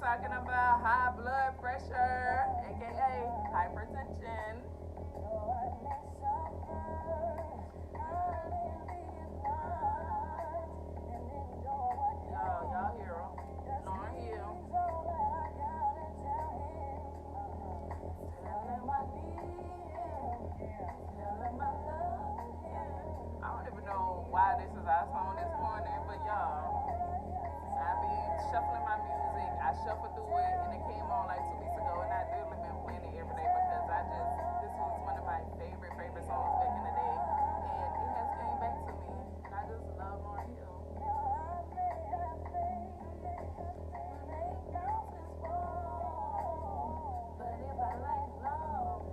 talking about high blood pressure, aka hypertension. Y'all hear him. Lauryn Hill. Tell him I need him. Tell him I love him. I don't even know why this is our song this morning, but y'all, I be shuffling my music. I shuffled through it and it came on like 2 weeks ago, and I literally been playing it every day because this was one of my favorite songs back in the day, and it has came back to me, and I just love Lauryn Hill. But if I like love,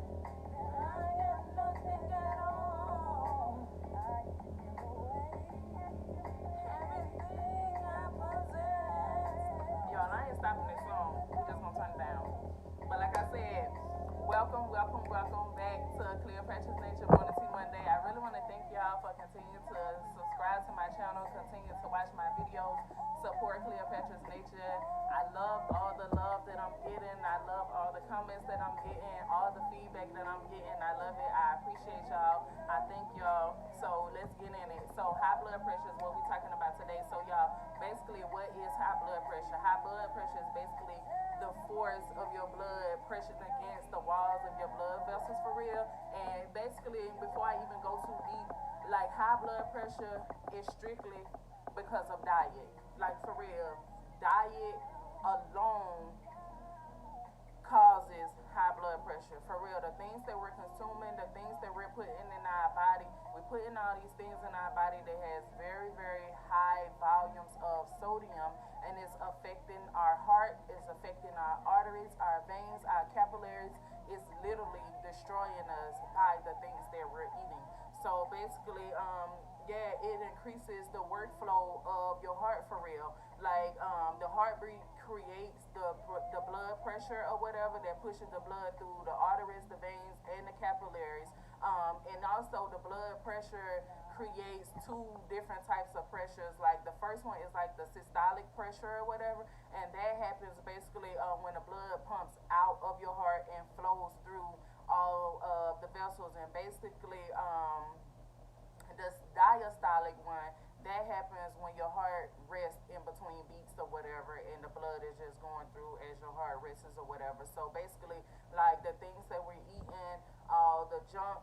I am nothing at all. I give away everything I possess. Y'all, I ain't stopping this song. We just gonna turn it down. But like I said, welcome back to Cleopatra's Nature Morning Tea Monday. I really want to thank y'all for continuing to subscribe to my channel, continue to watch my videos, support Cleopatra's Nature. I love all the love that I'm getting. I love all the comments that I'm getting, all the feedback that I'm getting. I love it. I appreciate y'all. I thank y'all. So let's get in it. So high blood pressure is what we're talking about today. So y'all, basically, what is high blood pressure? High blood pressure is basically the force of your blood pressing against the walls of your blood vessels for real. And basically, before I even go too deep, like high blood pressure is strictly because of diet. Like for real, diet alone causes high blood pressure. For real, the things that we're consuming, the things that we're putting in our body, we put in all these things in our body that has very high volumes of sodium, and it's affecting our heart, it's affecting our arteries, our veins, our capillaries. It's literally destroying us by the things that we're eating. So basically, yeah, it increases the workflow of your heart for real. Like the heartbeat creates the blood pressure or whatever that pushes the blood through the arteries, the veins, and the capillaries. And also the blood pressure creates two different types of pressures. Like the first one is like the systolic pressure or whatever, and that happens basically when the blood pumps out of your heart and flows through all of the vessels. And basically, the diastolic one, that happens when your heart rests in between beats or whatever, and the blood is just going through as your heart rests or whatever. So basically, like the things that we're eating, all the junk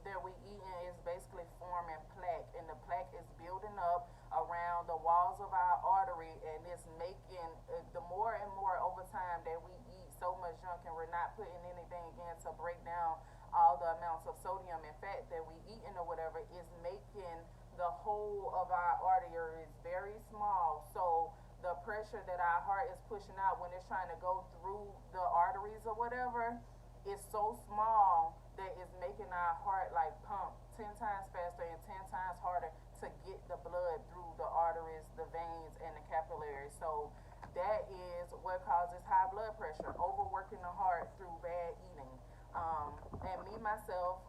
that we eating is basically forming plaque, and the plaque is building up around the walls of our artery, and it's making the more and more over time that we eat so much junk and we're not putting anything in to break down all the amounts of sodium and fat that we eating or whatever, is making the whole of our arteries very small. So the pressure that our heart is pushing out when it's trying to go through the arteries or whatever is so small that it's making our heart like pump 10 times faster and 10 times harder to get the blood through the arteries, the veins, and the capillaries. So that is what causes high blood pressure, overworking the heart through bad eating. And me myself,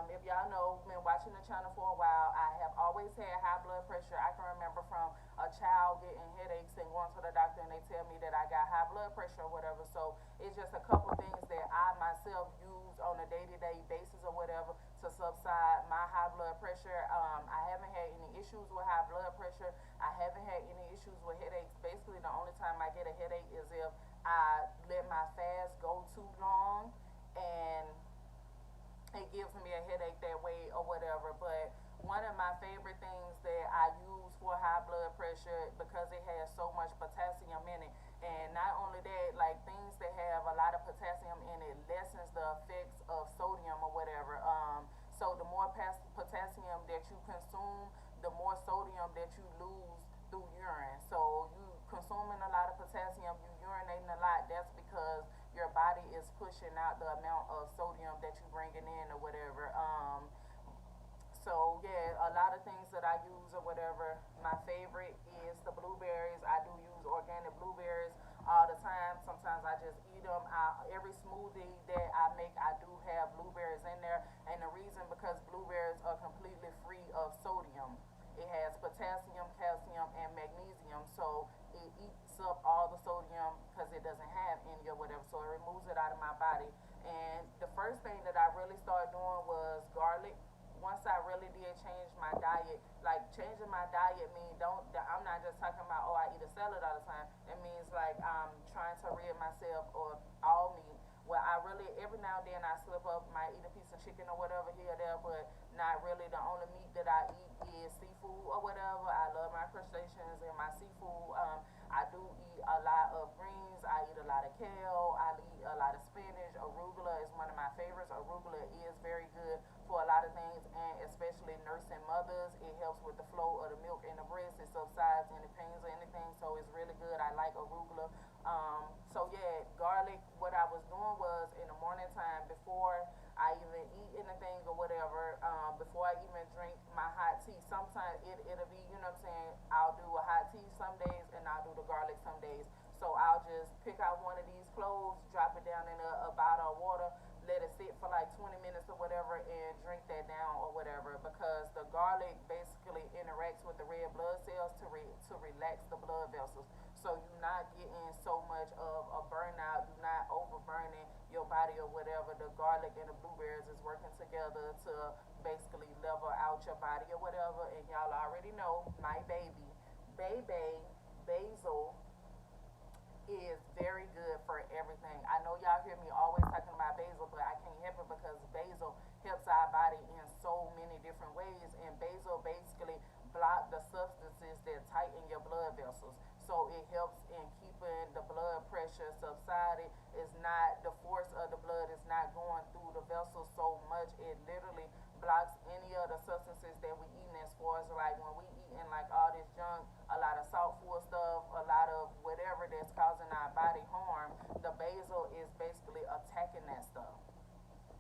if y'all know, been watching the channel for a while, I have always had high blood pressure. I can remember from a child getting headaches and going to the doctor, and they tell me that I got high blood pressure or whatever. So it's just a couple things that I myself use on a day-to-day basis or whatever to subside my high blood pressure. I haven't had any issues with high blood pressure. I haven't had any issues with headaches. Basically, the only time I get a headache is if I let my fast go too long, and it gives me a headache that way or whatever. But one of my favorite things that I use for high blood pressure, because it has so much potassium in it, and not only that, like things that have a lot of potassium in it lessens the effects of sodium or whatever. So the more potassium that you consume, the more sodium that you lose through urine. So you consuming a lot of potassium, you urinating a lot, that's because your body is pushing out the amount of sodium that you're bringing in or whatever. So yeah, a lot of things that I use or whatever. My favorite is the blueberries. I do use organic blueberries all the time. Sometimes I just eat them. Every smoothie that I make, I do have blueberries in there. And the reason, because blueberries are completely free of sodium. It has potassium, calcium, and magnesium. So it eats up all the sodium it out of my body. And the first thing that I really started doing was garlic. Once I really did change my diet, like changing my diet mean don't I'm not just talking about, oh, I eat a salad all the time. It means like I'm trying to rid myself of all meat. Well, I really every now and then I slip up, might eat a piece of chicken or whatever here or there, but not really. The only meat that I eat is seafood or whatever. I love my crustaceans and my seafood. I do eat a lot of greens. I eat a lot of kale. I eat a lot of spinach. Arugula is one of my favorites. Arugula is very good for a lot of things, and especially nursing mothers. It helps with the flow of the milk in the breast. It subsides any pains or anything, so it's really good. I like arugula. So yeah, garlic. What I was doing was in the morning time before I even eat anything or whatever, before I even drink my hot tea. Sometimes it'll be, you know what I'm saying, I'll do a hot tea some days and I'll do the garlic some days. So I'll just pick out one of these cloves, drop it down in a bottle of water, let it sit for like 20 minutes or whatever, and drink that down or whatever, because the garlic basically interacts with the red blood cells to relax the blood vessels. So you're not getting so much of a burnout, you're not overburning your body or whatever. The garlic and the blueberries is working together to basically level out your body or whatever. And y'all already know my baby, basil is very good for everything. I know y'all hear me always talking about basil, but I can't help it because basil helps our body in so many different ways. And basil basically block the substances that tighten your blood vessels. So it helps in keeping the blood pressure subsided. It's not, the force of the blood is not going through the vessels so much. It literally blocks any of the substances that we eating, as far as like when we eating like all this junk, a lot of salt full stuff, a lot of whatever that's causing our body harm. The basil is basically attacking that stuff.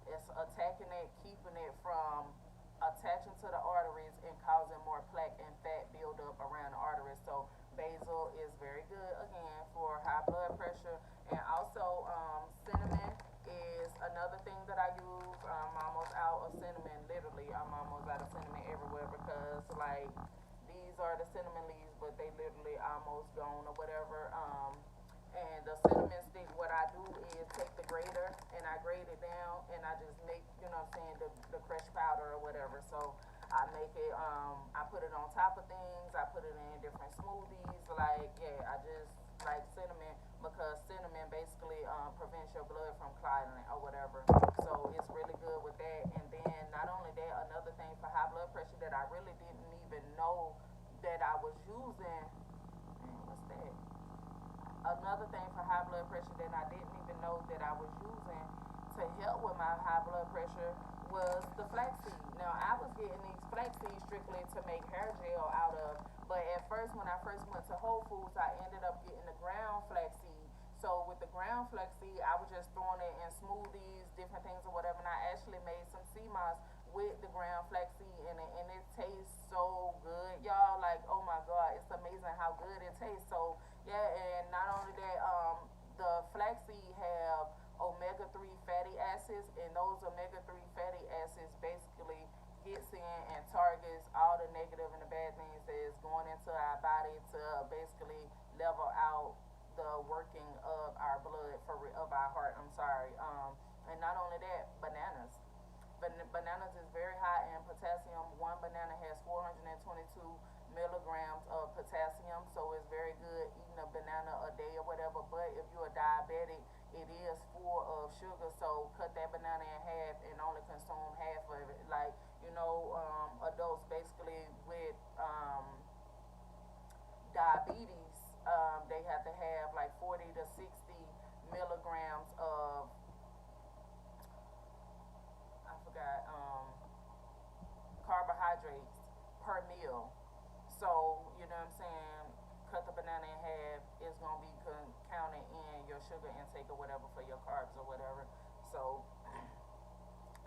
It's attacking it, keeping it from attaching to the arteries and causing more plaque and fat buildup around the arteries. So basil is very good again for high blood pressure. And also cinnamon is another thing that I use. I'm almost out of cinnamon. Literally, I'm almost out of cinnamon everywhere, because like these are the cinnamon leaves, but they literally almost gone or whatever. And the cinnamon stick, what I do is take the grater and I grate it down and I just make, you know what I'm saying, the crushed powder or whatever. So I make it, I put it on top of things, I put it in different smoothies. Like, yeah, I just like cinnamon because cinnamon basically prevents your blood from clotting or whatever. So it's really good with that. And then not only that, another thing for high blood pressure that I really didn't even know that I was using, man, what's that? Another thing for high blood pressure that I didn't even know that I was using to help with my high blood pressure was the flaxseed. Now, I was getting these flaxseed strictly to make hair gel out of, but at first, when I first went to Whole Foods, I ended up getting the ground flaxseed. So with the ground flaxseed, I was just throwing it in smoothies, different things or whatever, and I actually made some sea moss with the ground flaxseed in it, and it tastes so good, y'all. Like, oh my god, it's amazing how good it tastes. So yeah, and not only that, the flaxseed have omega-3 fatty acids, and those omega-3 fatty acids basically gets in and targets all the negative and the bad things that is going into our body to basically level out the working of our blood of our heart. I'm sorry. And not only that, bananas. Bananas is very high in potassium. One banana has 422 milligrams of potassium, so it's very good eating a banana a day or whatever. But if you're a diabetic, it is full of sugar, so cut that banana in half and only consume half of it. Like, you know, adults basically with diabetes, they have to have like 40 to 60 milligrams of, I forgot, carbohydrates per meal. So, you know what I'm saying, cut the banana in half, it's going to be counted in your sugar intake or whatever for your carbs or whatever. So,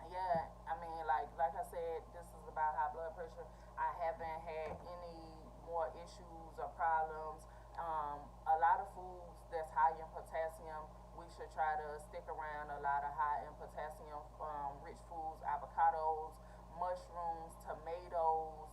yeah, I mean, like I said, this is about high blood pressure. I haven't had any more issues or problems. A lot of foods that's high in potassium, we should try to stick around a lot of high in potassium rich foods, avocados, mushrooms, tomatoes,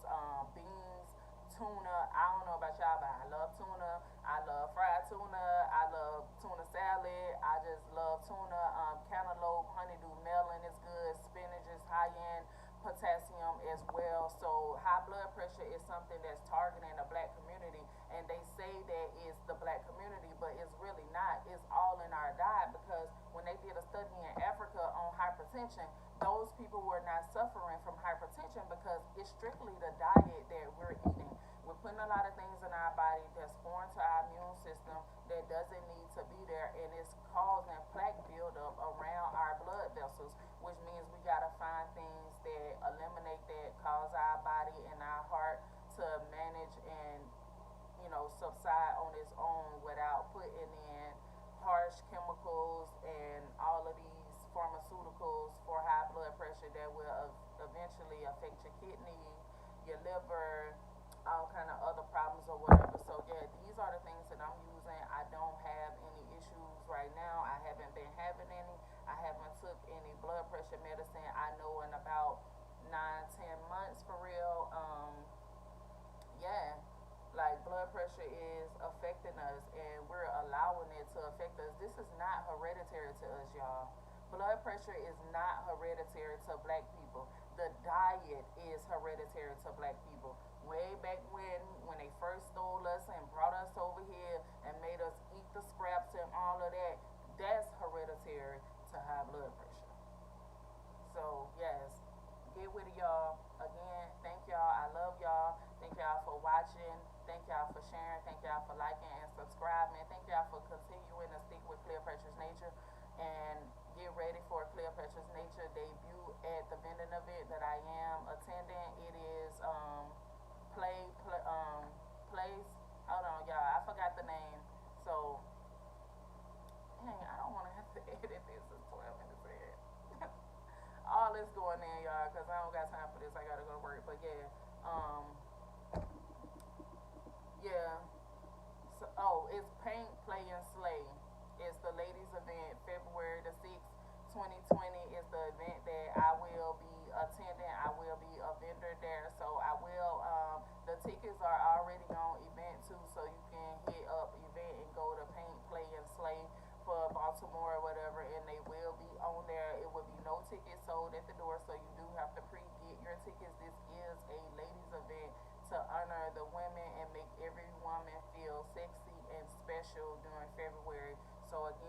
beans, tuna. I don't know about y'all, but I love tuna. I love fried tuna. I love tuna salad. I just love tuna, cantaloupe, honeydew melon is good. Spinach is high in potassium as well. So high blood pressure is something that's targeting the black community, and they say that it's the black community, but it's really not. It's all in our diet, because when they did a study in Africa on hypertension, those people were not suffering from hypertension because it's strictly the diet that we're eating. We're putting a lot of things in our body that's foreign to our immune system that doesn't need to be there, and it's causing plaque buildup around our blood vessels, which means we gotta find things that eliminate that, cause our body and our heart to manage and subside on its own without putting in harsh chemicals and all of these pharmaceuticals for high blood pressure that will eventually affect your kidney, your liver, all kind of other problems or whatever. So yeah, these are the things that I'm using. I don't have any issues right now. I haven't been having any. I haven't took any blood pressure medicine. I know in about 9, 10 months for real. Yeah, like blood pressure is affecting us, and we're allowing it to affect us. This is not hereditary to us, y'all. Blood pressure is not hereditary to black people. The diet is hereditary to black people. Way back when they first stole us and brought us over here and made us eat the scraps and all of that, that's hereditary to high blood pressure. So yes, get with it, y'all. Again, thank y'all. I love y'all. Thank y'all for watching. Thank y'all for sharing. Thank y'all for liking and subscribing. Thank y'all for continuing to stick with Cleopatra's Nature, and get ready for Cleopatra's Nature debut at the vending event that I am attending. It is place. Hold on, y'all. I forgot the name. So dang, I don't want to have to edit this. It's 12 minutes in. All this going in, y'all, because I don't got time for this. I gotta go to work. But yeah, yeah. So, it's Paint, Play, and Slay. It's the ladies' event, February the 6th, 2020 is the event that I will be attending. I will be a vendor there. So I will, the tickets are already on event too, so you can hit up event and go to Paint, Play, and Slay for Baltimore or whatever, and they will be on there. It will be no tickets sold at the door, so you do have to pre-get your tickets. This is a ladies' event to honor the women and make every woman feel sexy and special during February. So again,